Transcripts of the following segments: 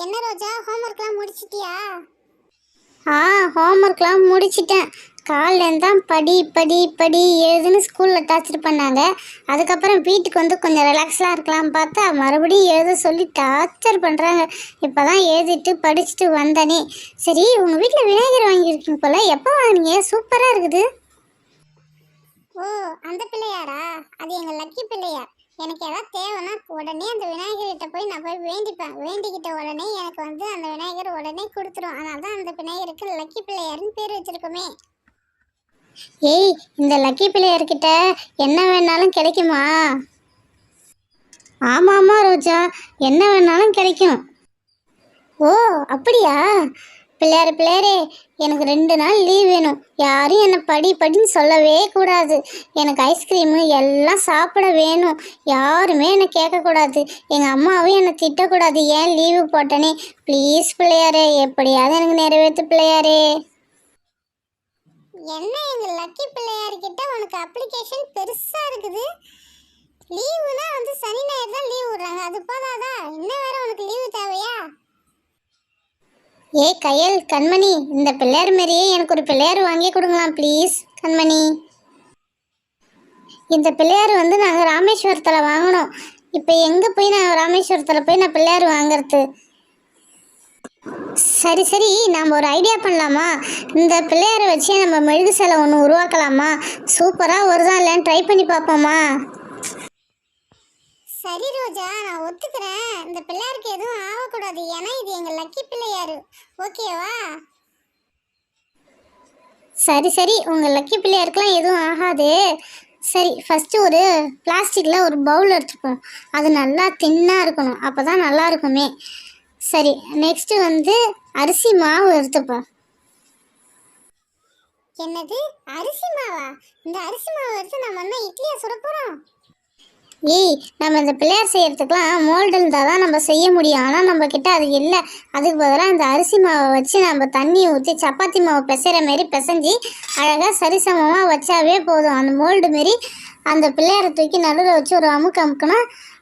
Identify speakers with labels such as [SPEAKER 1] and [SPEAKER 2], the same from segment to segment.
[SPEAKER 1] என்ன ரோஜா, ஹோம்ஒர்க்லாம் முடிச்சிட்டியா?
[SPEAKER 2] ஹோம்ஒர்க்லாம் முடிச்சிட்டேன். காலையிலேருந்து தான் படி படி படி எழுதுன்னு ஸ்கூலில் டார்ச்சர் பண்ணாங்க. அதுக்கப்புறம் வீட்டுக்கு வந்து கொஞ்சம் ரிலாக்ஸ்லாம் இருக்கலாம் பார்த்தா மறுபடியும் எழுத சொல்லி டார்ச்சர் பண்ணுறாங்க. இப்போ தான் எழுதிட்டு படிச்சுட்டு வந்தனே. சரி, உங்கள் வீட்டில் விநாயகர் வாங்கியிருக்கீங்க போல், எப்போ வாங்கினீங்க? சூப்பராக இருக்குது.
[SPEAKER 1] ஓ, அந்த பிள்ளையாரா? அது எங்கள் லக்கி பிள்ளையார். எனக்கு ஏதாவது தேவைன்னா உடனே அந்த விநாயகர்கிட்ட போய் நான் போய் வேண்டிப்பேன். வேண்டிக்கிட்ட உடனே எனக்கு வந்து அந்த விநாயகர் உடனே கொடுத்துரும். அதனால தான் அந்த விநாயகருக்கு லக்கி பிள்ளையார்னு பேர் வச்சிருக்கோமே.
[SPEAKER 2] ஏய், இந்த லக்கி பிள்ளையார்கிட்ட என்ன வேணாலும் கிடைக்குமா? ஆமாம் ரோஜா, என்ன வேணாலும் கிடைக்கும். ஓ அப்படியா? பிள்ளையாரே, எனக்கு 2 நாள் லீவ் வேணும். யாரும் என்னை படின்னு சொல்லவே கூடாது. எனக்கு ஐஸ்கிரீமு எல்லாம் சாப்பிட வேணும். யாருமே என்னை கேட்கக்கூடாது. எங்கள் அம்மாவும் என்னை திட்டக்கூடாது ஏன் லீவு போட்டனே. ப்ளீஸ் பிள்ளையாரே, எப்படியாவது எனக்கு நிறைவேற்று பிள்ளையாரே.
[SPEAKER 1] என்ன எங்கள் லக்கி பிள்ளையார்கிட்ட உனக்கு அப்ளிகேஷன் பெருசாக இருக்குது. லீவுனா வந்து சனி ஞாயிறு தான் லீவ் விடுறாங்க, அது போதாதா? இன்னும் வேற உனக்கு லீவு தேவையா?
[SPEAKER 2] ஏ கயல், கண்மணி, இந்த பிள்ளையார் மாரியே எனக்கு ஒரு பிள்ளையார் வாங்கி கொடுங்களாம் ப்ளீஸ் கண்மணி. இந்த பிள்ளையார் வந்து நாங்கள் ராமேஸ்வரத்தில் வாங்கினோம். இப்போ எங்கே போய் நான் ராமேஸ்வரத்தில் போய் நான் பிள்ளையார் வாங்கிறது? சரி, நாம் ஒரு ஐடியா பண்ணலாமா? இந்த பிள்ளையாரை வச்சு நம்ம மெழுகு சிலை ஒன்று உருவாக்கலாமா? சூப்பராக வருதா இல்லைன்னு ட்ரை பண்ணி பார்ப்போமா?
[SPEAKER 1] சரி ரோஜா, நான் ஒத்துக்கிறேன். இந்த பிள்ளையாருக்கு எதுவும் ஆகக்கூடாது, ஏன்னா இது எங்கள் லக்கி பிள்ளையாரு. ஓகேவா?
[SPEAKER 2] சரி, உங்கள் லக்கி பிள்ளையாருக்கெலாம் எதுவும் ஆகாது. சரி, ஃபஸ்ட்டு ஒரு பிளாஸ்டிக்கில் ஒரு பவுல் எடுத்துப்போம். அது நல்லா தின்னாக இருக்கணும், அப்போ தான் நல்லா இருக்குமே. சரி, நெக்ஸ்ட்டு வந்து அரிசி மாவு எடுத்துப்போம்.
[SPEAKER 1] என்னது, அரிசி மாவா? இந்த அரிசி மாவு எடுத்து நம்ம என்ன இட்லியா சுட போகிறோம்?
[SPEAKER 2] ஏய், நம்ம இந்த பிள்ளையார் செய்கிறதுக்கெலாம் மோல்டு இருந்தால் தான் நம்ம செய்ய முடியும். ஆனால் நம்மக்கிட்ட அது இல்லை. அதுக்கு பதிலாக அந்த அரிசி மாவை வச்சு நம்ம தண்ணி ஊற்றி சப்பாத்தி மாவு பிசைகிற மாரி பிசைஞ்சி அழகாக சரிசமமாக வச்சாவே போதும். அந்த மோல்டு மாரி அந்த பிள்ளையாரை தூக்கி நடுவில் வச்சு ஒரு அமுக்குனா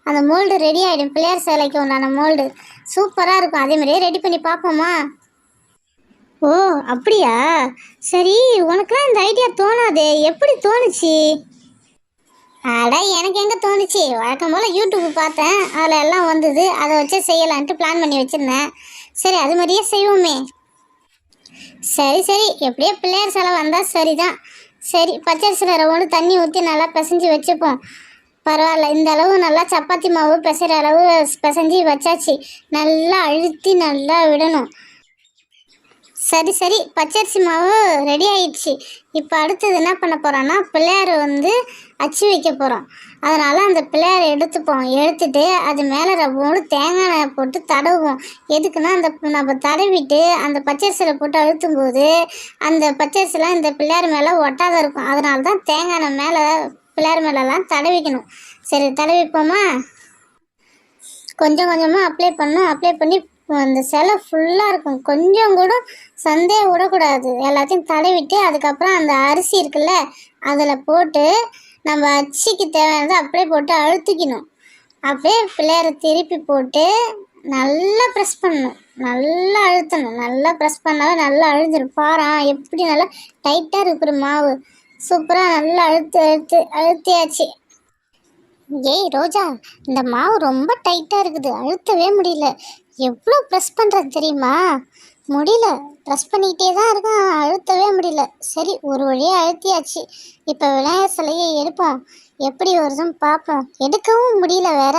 [SPEAKER 2] அந்த மோல்டு ரெடி ஆகிடும். பிள்ளையார் சிலைக்கு உண்டான மோல்டு சூப்பராக இருக்கும். அதே மாதிரியே ரெடி பண்ணி பார்ப்போமா? ஓ அப்படியா? சரி, உனக்குலாம் இந்த ஐடியா தோணாதே, எப்படி தோணுச்சு? அட, எனக்கு எங்கே தோணுச்சு, வழக்கம் போல் யூடியூப் பார்த்தேன், அதில் எல்லாம் வந்தது, அதை வச்சு செய்யலான்ட்டு பிளான் பண்ணி வச்சுருந்தேன். சரி, அது மாதிரியே செய்வோமே. சரி, எப்படியோ பிள்ளையார் சிலை வந்தால் சரிதான். சரி, பச்சரிசி ரவை தண்ணி ஊற்றி நல்லா பிசைஞ்சு வச்சுப்போம். பரவாயில்ல, இந்த அளவு நல்லா சப்பாத்தி மாவு பிசைகிற அளவு பிசைஞ்சு வச்சாச்சு. நல்லா அழுத்தி நல்லா விடணும். சரி, பச்சரிசி மாவு ரெடி ஆயிடுச்சு. இப்போ அடுத்தது என்ன பண்ண போகிறோன்னா, பிள்ளையார் வந்து அச்சு வைக்க போகிறோம். அதனால் அந்த பிள்ளையாரை எடுத்துட்டு அது மேலே ரவ்வோடு தேங்காய் எண்ணெய் போட்டு தடவுவோம். எதுக்குன்னா, அந்த நம்ம தடவிட்டு அந்த பச்சரிசியில் போட்டு அழுத்தும் போது அந்த பச்சரிசிலாம் இந்த பிள்ளையார் மேலே ஒட்டாத இருக்கும். அதனால தான் தேங்காய் எண்ணெய் மேலே பிள்ளையார் மேலெலாம் தடவிக்கணும். சரி, தடவிப்போமா? கொஞ்சம் கொஞ்சமாக அப்ளை பண்ணி அந்த சிலை ஃபுல்லாக இருக்கும். கொஞ்சம் கூட சந்தேகம் விடக்கூடாது. எல்லாத்தையும் தடவிட்டு அதுக்கப்புறம் அந்த அரிசி இருக்குல்ல, அதில் போட்டு நம்ம அச்சிக்கு தேவையானதை அப்படியே போட்டு அழுத்திக்கணும். அப்படியே பிள்ளையாரை திருப்பி போட்டு நல்லா ப்ரெஸ் பண்ணணும், நல்லா அழுத்தணும். நல்லா ப்ரெஸ் பண்ணாவே நல்லா அழுந்திடும். பாரா எப்படி நல்லா டைட்டாக இருக்கிற மாவு. சூப்பராக நல்லா அழுத்தியாச்சு. ஏய் ரோஜா, இந்த மாவு ரொம்ப டைட்டாக இருக்குது, அழுத்தவே முடியல. எவ்வளோ ப்ரெஸ் பண்ணுறது தெரியுமா? முடியல, ப்ரெஸ் பண்ணிக்கிட்டே தான் இருக்கேன், அழுத்தவே முடியல. சரி, ஒரு வழியாக அழுத்தியாச்சு. இப்போ விநாயகர் சிலையை எடுப்போம். எப்படி வருதுன்னு பார்ப்போம். எடுக்கவும் முடியல வேற.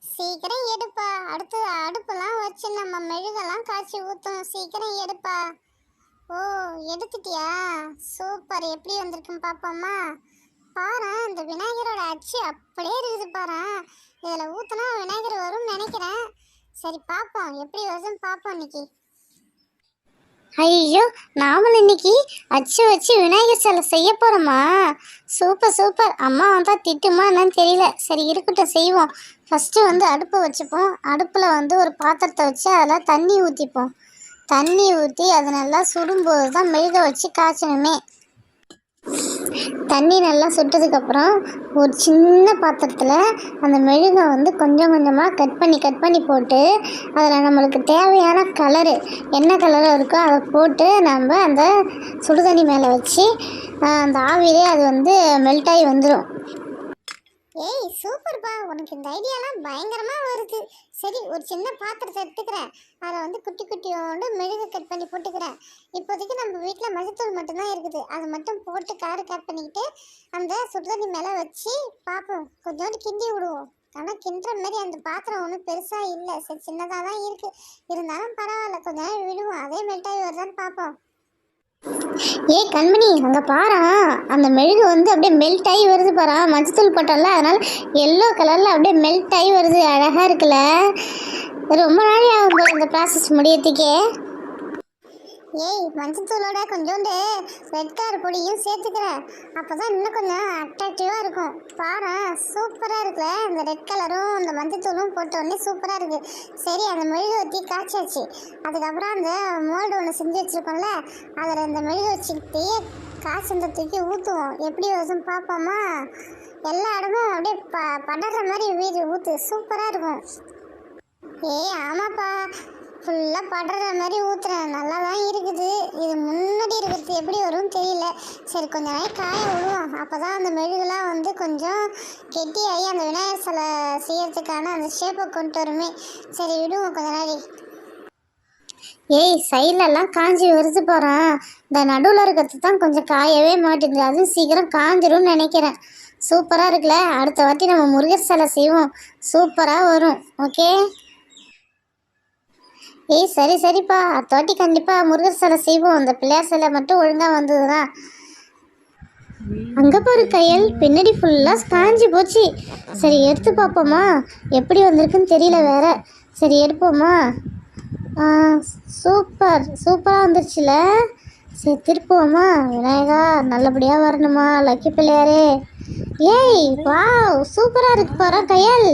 [SPEAKER 1] சீக்கிரம் எடுப்பா, அடுத்து அடுப்பெல்லாம் வச்சு நம்ம மெழுகெல்லாம் காய்ச்சி ஊற்றணும். சீக்கிரம் எடுப்பா. ஓ, எடுத்துட்டியா? சூப்பர், எப்படி வந்திருக்குன்னு பார்ப்போமா? பாரு, இந்த விநாயகரோட அச்சு அப்படியே இருக்குது பாரு. இதில் ஊற்றினா விநாயகர் வரும்னு நினைக்கிறேன். சரி, பார்ப்போம் எப்படி வருதுன்னு பார்ப்போம் இன்னைக்கு.
[SPEAKER 2] ஐயோ, நாமளும் இன்னைக்கு அச்சு வச்சு விநாயகர் சிலை செய்ய போகிறோமா? சூப்பர். அம்மா வந்தால் திட்டுமா என்னன்னு தெரியல. சரி, இருக்கட்டும், செய்வோம். ஃபஸ்ட்டு வந்து அடுப்பு வச்சுப்போம். அடுப்பில் வந்து ஒரு பாத்திரத்தை வச்சு அதில் தண்ணி ஊற்றிப்போம். தண்ணி ஊற்றி அது நல்லா சுடும்போது தான் மெழுக வச்சு காய்ச்சணுமே. தண்ணி நல்லா சுட்டதுக்கப்புறம் ஒரு சின்ன பாத்திரத்தில் அந்த மெழுகை வந்து கொஞ்சம் கொஞ்சமாக கட் பண்ணி போட்டு அதில் நம்மளுக்கு தேவையான கலரு என்ன கலரு இருக்கோ அதை போட்டு நம்ம அந்த சுடுதண்ணி மேலே வச்சு அந்த ஆவிலே அது வந்து மெல்ட் ஆகி வந்துடும்.
[SPEAKER 1] ஏய் சூப்பர்ப்பா, உனக்கு இந்த ஐடியாலாம் பயங்கரமா வருது. சரி, ஒரு சின்ன பாத்திரத்தை எடுத்துக்கிறேன். அதில் வந்து குட்டி குட்டியோண்டு மெழுகு கட் பண்ணி போட்டுக்கிறேன். இப்போதைக்கு நம்ம வீட்டில் மஞ்சத்தூள் மட்டும்தான் இருக்குது. அதை மட்டும் போட்டு கலர் கட் பண்ணிக்கிட்டு அந்த சுடுதண்ணி மேலே வச்சு பார்ப்போம். கொஞ்சோண்டு கிண்டி விடுவோம். ஆனால் கிண்டுற மாதிரி அந்த பாத்திரம் ஒன்றும் பெருசாக இல்லை, சரி சின்னதாக தான் இருக்குது. இருந்தாலும் பரவாயில்ல, கொஞ்ச நேரம் விடுவோம். அதே மெல்ட் ஆகி வருதான்னு பார்ப்போம்.
[SPEAKER 2] ஏய் கண்மணி, அங்கே பாரா, அந்த மெழுகு வந்து அப்படியே மெல்ட் ஆகி வருது பாரா. மஞ்சத்தூள் போட்டோம்ல, அதனால் எல்லோ கலரில் அப்படியே மெல்ட் ஆகி வருது. அழகாக இருக்குல்ல. ரொம்ப நாளே ஆகும் இந்த ப்ராசஸ் முடியறதுக்கே.
[SPEAKER 1] ஏய், மஞ்சத்தூளோட கொஞ்சோண்டு ரெட் கலர் பொடியும் சேர்த்துக்கிறேன். அப்போ தான் இன்னும் கொஞ்சம் அட்ராக்டிவாக இருக்கும். பாரு, சூப்பராக இருக்குல்ல. இந்த ரெட் கலரும் அந்த மஞ்சத்தூளும் போட்டோடனே சூப்பராக இருக்குது. சரி, அந்த மெழுகு ஊற்றி காய்ச்சாச்சு. அதுக்கப்புறம் அந்த மோல்டு ஒன்று செஞ்சு வச்சுருக்கோம்ல, அதில் இந்த மெழுகு வச்சுக்கிட்டே காய்ச்சந்த தூக்கி ஊற்றுவோம். எப்படி வருதுன்னு பார்ப்போமா? எல்லா இடமும் அப்படியே படற மாதிரி வீடு ஊற்று, சூப்பராக இருக்கும். ஏய் ஆமாப்பா, ஃபுல்லாக படுற மாதிரி ஊற்றுறேன். நல்லா தான் இருக்குது. இது முன்னாடி இருக்கிறது எப்படி வரும்னு தெரியல. சரி, கொஞ்ச நாள் காய விடுவோம். அப்போ தான் அந்த மெழுகுலாம் வந்து கொஞ்சம் கெட்டியாகி அந்த விநாயகர் சிலை செய்யறதுக்கான அந்த ஷேப்பை கொண்டு வருமே. சரி, விடுவோம் கொஞ்ச நாள்.
[SPEAKER 2] ஏய், சைட்லலாம் காஞ்சி வருது போகிறான். இந்த நடுவில் இருக்கிறது தான் கொஞ்சம் காயவே மாட்டேங்குது. அதுவும் சீக்கிரம் காஞ்சிரும்னு நினைக்கிறேன். சூப்பராக இருக்குல்ல. அடுத்த வாட்டி நம்ம முருகர் சிலை செய்வோம், சூப்பராக வரும். ஓகே. ஏய் சரிப்பா, அடுத்த வாட்டி கண்டிப்பாக முருகர் சிலை செய்வோம். அந்த பிள்ளையார் சிலை மட்டும் ஒழுங்காக வந்ததுதான். அங்கே பாரு கையல், பின்னாடி ஃபுல்லாக காஞ்சி போச்சு. சரி, எடுத்து பார்ப்போமா? எப்படி வந்திருக்குன்னு தெரியல வேற. சரி, எடுப்போமா? சூப்பராக வந்துருச்சுல. சரி, திருப்புவோமா? விநாயகா நல்லபடியாக வரணுமா, லக்கி பிள்ளையாரே. ஏய் வாவ், சூப்பராக இருக்கு பாரு கையல்.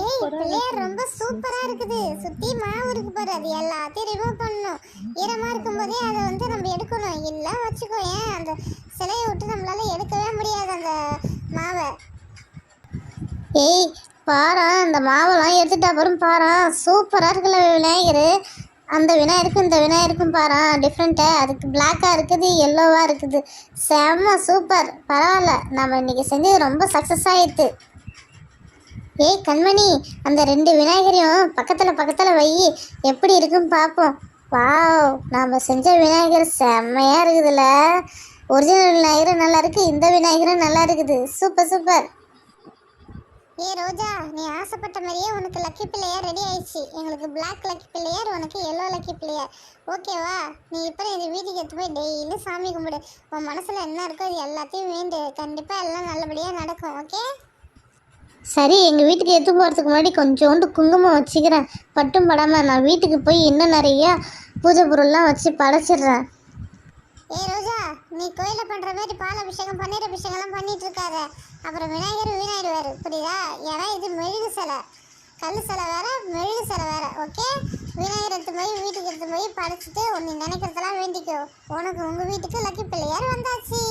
[SPEAKER 1] ஏய், பிள்ளையார் ரொம்ப சூப்பரா இருக்குது. சுத்தி மாவு இருக்கு பாரு, அது எல்லாத்தையும் ரிமூவ் பண்ணணும். ஈரமா இருக்கும்போதே அதை வந்து நம்ம எடுக்கணும். இல்லை வச்சுக்கோ, ஏன் அந்த சிலையை விட்டு நம்மளால எடுக்கவே முடியாது அந்த மாவை.
[SPEAKER 2] ஏய் பாரா, அந்த மாவெல்லாம் எடுத்துட்டு அப்புறம் பாரா, சூப்பராக இருக்குல்ல விநாயகர். அந்த விநாயகருக்கும் இந்த விநாயகருக்கும் பாரா டிஃப்ரெண்ட்டாக. அதுக்கு பிளாக்காக இருக்குது, எல்லோவாக இருக்குது. செம்ம சூப்பர். பரவாயில்ல, நம்ம இன்னைக்கு செஞ்சது ரொம்ப சக்ஸஸ் ஆகிடுது. ஏய் கண்மணி, அந்த 2 விநாயகரையும் பக்கத்தில் வை, எப்படி இருக்குன்னு பார்ப்போம். வாவ், நாம் செஞ்ச விநாயகர் செம்மையாக இருக்குதுல்ல. ஒரிஜினல் விநாயகரும் நல்லா இருக்குது, இந்த விநாயகரும் நல்லா இருக்குது. சூப்பர்.
[SPEAKER 1] ஏ ரோஜா, நீ ஆசைப்பட்ட மாதிரியே உனக்கு லக்கி பிள்ளையார் ரெடி ஆயிடுச்சு. எங்களுக்கு பிளாக் லக்கி பிள்ளையார், உனக்கு எல்லோ லக்கி பிள்ளையார். ஓகேவா? நீ இப்போ இந்த வீட்டுக்கு எடுத்து போய் டெய்லியும் சாமி கும்பிடு. உன் மனசில் என்ன இருக்கோ அது எல்லாத்தையும் வேண்டு. கண்டிப்பாக எல்லாம் நல்லபடியாக நடக்கும். ஓகே?
[SPEAKER 2] சரி, எங்கள் வீட்டுக்கு எடுத்து போகிறதுக்கு முன்னாடி கொஞ்சோண்டு குங்குமம் வச்சுக்கிறேன். பட்டும் படாமல் நான் வீட்டுக்கு போய் இன்னும் நிறையா பூஜை பொருள்லாம் வச்சு படைச்சிடுறேன்.
[SPEAKER 1] ஏ ரோஜா, நீ கோயிலில் பண்ணுற மாதிரி பால் அபிஷேகம் பன்னீர் அபிஷேகம்லாம் பண்ணிட்டு இருக்காத. அப்புறம் விநாயகர் வீணாயிடுவார், புரியுதா? ஏன்னா இது மெழுகு சிலை, கல் சிலை வேற, மெழுகு சிலை வேற. ஓகே? விநாயகர் எடுத்து போய் வீட்டுக்கு எடுத்து போய் படைச்சிட்டு நீ நினைக்கிறதெல்லாம் வேண்டிக்கோ. உனக்கு உங்கள் வீட்டுக்கு லக்கி பிள்ளையார் வந்தாச்சு.